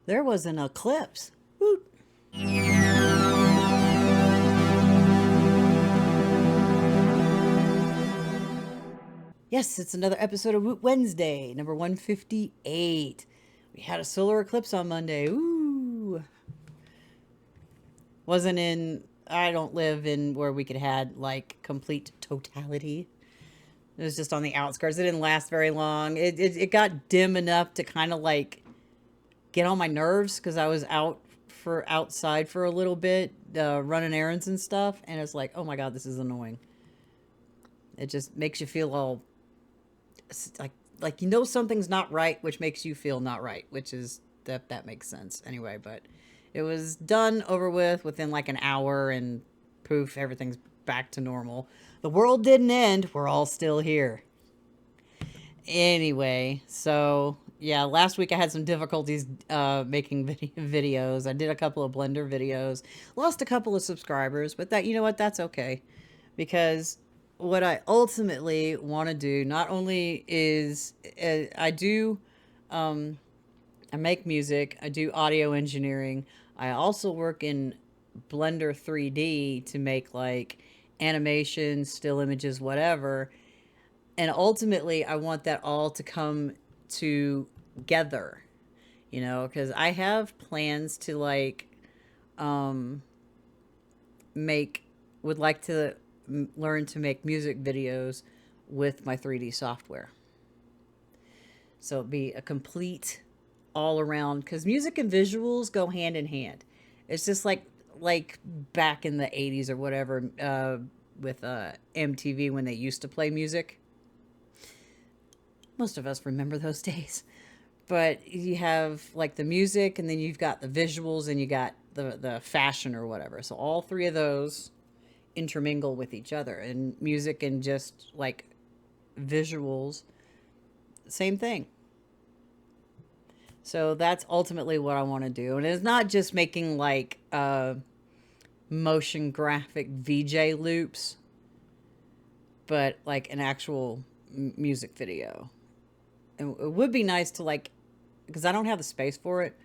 There was an eclipse. Woot. Yes, it's another episode of Woot Wednesday, number 158. We had a solar eclipse on Monday. Ooh. Wasn't in, I don't live in where we could had like complete totality. It was just on the outskirts. It didn't last very long. It got dim enough to kind of like get on my nerves because I was outside for a little bit, running errands and stuff. And it's like, oh my God, this is annoying. It just makes you feel all like something's not right, which makes you feel not right, which is that makes sense anyway. But it was done over within like an hour, and poof, everything's back to normal. The world didn't end. We're all still here. Anyway, so yeah, last week I had some difficulties making videos. I did a couple of Blender videos, lost a couple of subscribers, but that, you know what, that's okay, because what I ultimately want to do not only is I do I make music, I do audio engineering. I also work in Blender 3D to make like animations, still images, whatever. And ultimately, I want that all to come together, because I have plans to like um, make, would like to learn to make music videos with my 3D software. So it'd be a complete all around, because music and visuals go hand in hand. It's just like back in the 80s or whatever, with MTV when they used to play music. Most of us remember those days. But you have like the music, and then you've got the visuals, and you got the fashion or whatever. So all three of those intermingle with each other. And music and just like visuals, same thing. So that's ultimately what I want to do. And it's not just making like motion graphic VJ loops, but like an actual music video. And it would be nice to like, because I don't have the space for it,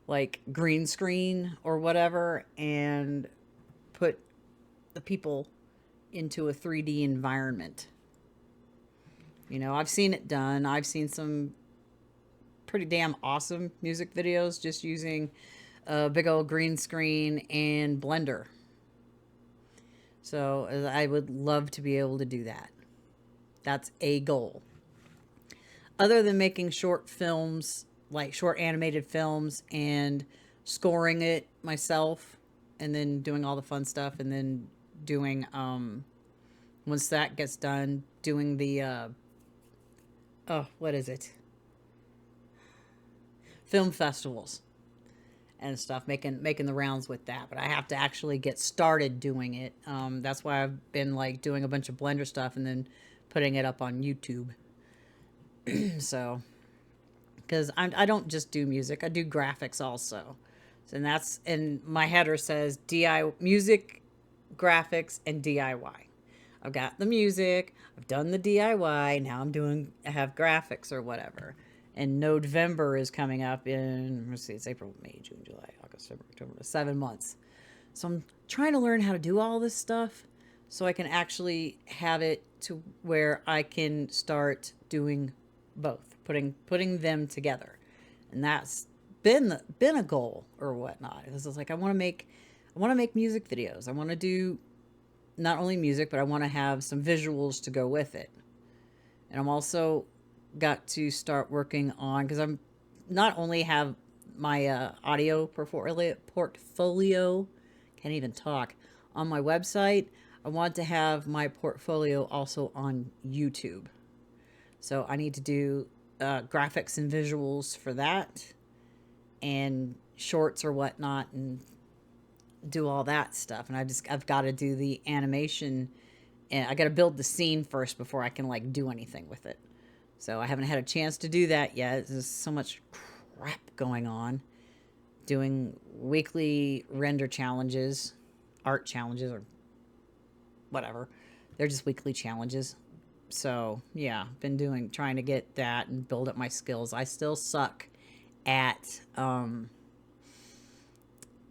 like green screen or whatever, and put the people into a 3D environment. I've seen it done. I've seen some pretty damn awesome music videos just using a big old green screen and Blender. So I would love to be able to do that. That's a goal. Other than making short films, like short animated films, and scoring it myself, and then doing all the fun stuff, and then doing once that gets done, doing the oh, what is it, film festivals and stuff, making the rounds with that. But I have to actually get started doing it. That's why I've been like doing a bunch of Blender stuff and then putting it up on YouTube. So, because I don't just do music, I do graphics also. And my header says DIY music, graphics, and DIY. I've got the music, I've done the DIY, now I have graphics or whatever. And November is coming up in, let's see, it's April, May, June, July, August, September, October, 7 months. So I'm trying to learn how to do all this stuff so I can actually have it to where I can start doing both, putting them together. And that's been a goal or whatnot. Because it's like I want to make music videos. I want to do not only music, but I want to have some visuals to go with it. And I'm also got to start working on, because I'm not only have my audio portfolio, can't even talk, on my website. I want to have my portfolio also on YouTube. So I need to do graphics and visuals for that, and shorts or whatnot, and do all that stuff. And I've got to do the animation, and I got to build the scene first before I can like do anything with it. So I haven't had a chance to do that yet. There's so much crap going on. Doing weekly render challenges, art challenges, or whatever. They're just weekly challenges. So yeah, trying to get that and build up my skills. I still suck at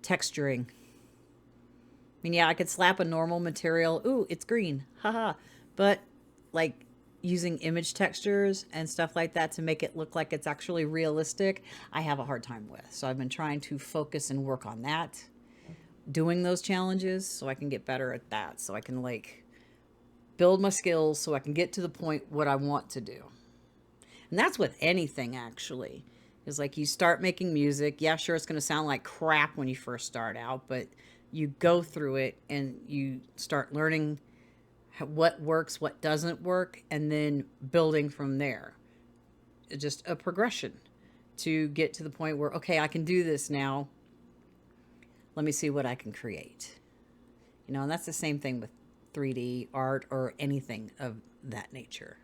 texturing. I mean, yeah, I could slap a normal material. Ooh, it's green. Haha. But like using image textures and stuff like that to make it look like it's actually realistic, I have a hard time with. So I've been trying to focus and work on that, doing those challenges so I can get better at that. So I can like build my skills so I can get to the point what I want to do. And that's with anything, actually. It's like you start making music. Yeah, sure, it's going to sound like crap when you first start out, but you go through it and you start learning what works, what doesn't work, and then building from there. It's just a progression to get to the point where, okay, I can do this now. Let me see what I can create. You know, and that's the same thing with 3D art or anything of that nature.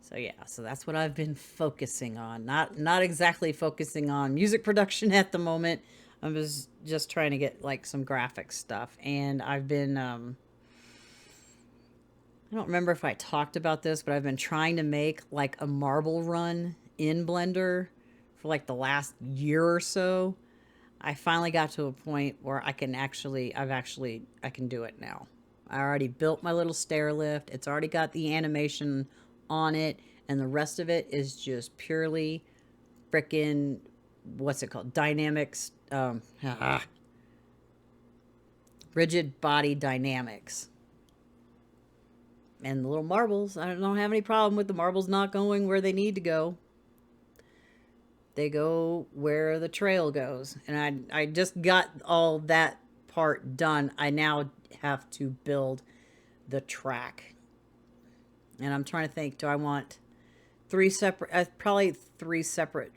So yeah, so that's what I've been focusing on. Not exactly focusing on music production at the moment. I was just trying to get like some graphic stuff, and I've been I don't remember if I talked about this, but I've been trying to make like a marble run in Blender for like the last year or so. I finally got to a point where I can actually I can do it now. I already built my little stair lift. It's already got the animation on it, and the rest of it is just purely frickin' what's it called? Dynamics, rigid body dynamics. And the little marbles, I don't have any problem with the marbles not going where they need to go. They go where the trail goes. And I just got all that part done. I now have to build the track. And I'm trying to think, do I want probably three separate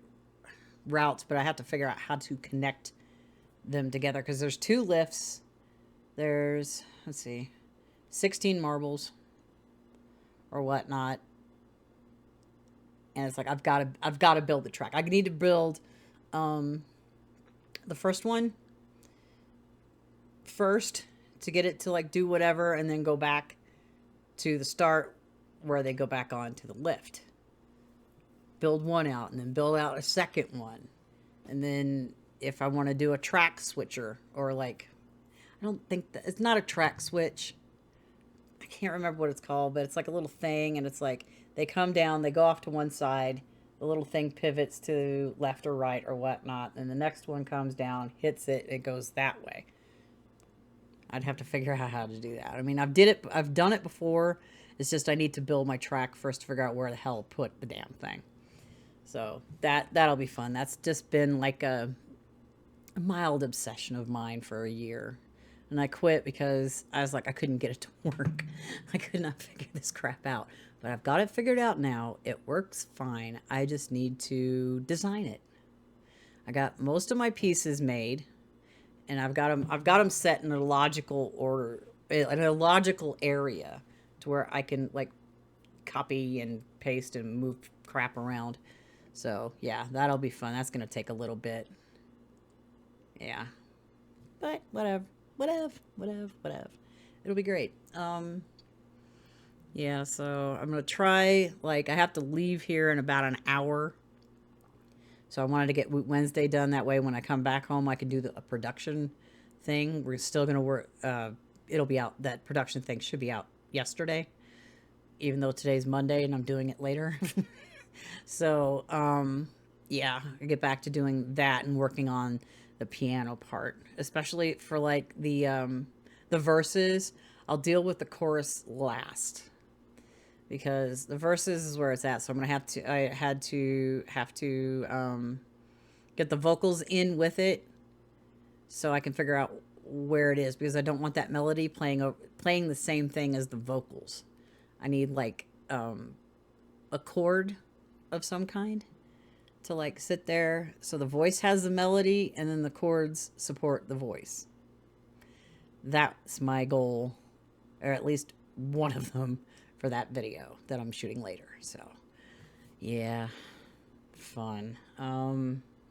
routes, but I have to figure out how to connect them together because there's 2 lifts. There's, let's see, 16 marbles or whatnot. And it's like, I've got to build the track. I need to build the first one first to get it to like do whatever, and then go back to the start where they go back on to the lift. Build one out and then build out a second one. And then if I want to do a track switcher, or like, I don't think that it's not a track switch. I can't remember what it's called, but it's like a little thing, and it's like they come down, they go off to one side, the little thing pivots to left or right or whatnot, and the next one comes down, hits it, it goes that way. I'd have to figure out how to do that. I mean, I've done it before. It's just I need to build my track first to figure out where the hell to put the damn thing. So that'll be fun. That's just been like a mild obsession of mine for a year. And I quit because I was like, I couldn't get it to work. I could not figure this crap out. But I've got it figured out now. It works fine. I just need to design it. I got most of my pieces made, and I've got them set in a logical order, in a logical area, to where I can like copy and paste and move crap around. So yeah, that'll be fun. That's gonna take a little bit. Yeah, but whatever. It'll be great. Yeah, so I'm gonna try, like, I have to leave here in about an hour. So I wanted to get Woot Wednesday done. That way when I come back home, I can do a production thing. We're still gonna work, it'll be out, that production thing should be out yesterday, even though today's Monday and I'm doing it later. So, yeah, I get back to doing that and working on the piano part, especially for like the verses. I'll deal with the chorus last because the verses is where it's at. So I'm gonna have to, I have to get the vocals in with it so I can figure out where it is, because I don't want that melody playing the same thing as the vocals. I need like a chord of some kind to like sit there so the voice has the melody and then the chords support the voice. That's my goal, or at least one of them, for that video that I'm shooting later. So yeah, fun.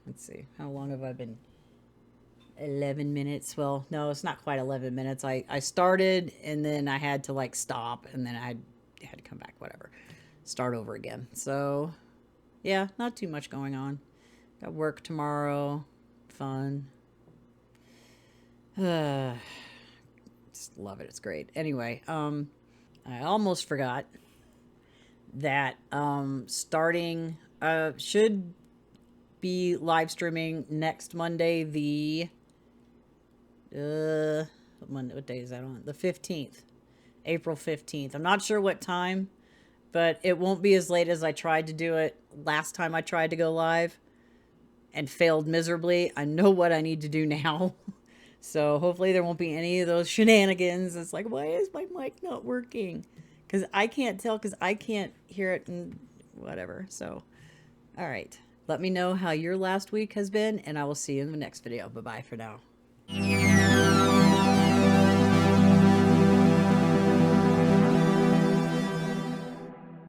Let's see, how long have I been? 11 minutes. Well, no, it's not quite 11 minutes. I started and then I had to like stop, and then I had to come back, whatever, start over again. So yeah, not too much going on. Got work tomorrow. Fun. Just love it. It's great. Anyway, I almost forgot that starting should be live streaming next Monday, the what day is that on? The 15th. April 15th. I'm not sure what time, but it won't be as late as I tried to do it last time I tried to go live and failed miserably. I know what I need to do now. So hopefully there won't be any of those shenanigans. It's like, why is my mic not working? Because I can't tell, because I can't hear it and whatever. So, all right. Let me know how your last week has been, and I will see you in the next video. Bye-bye for now.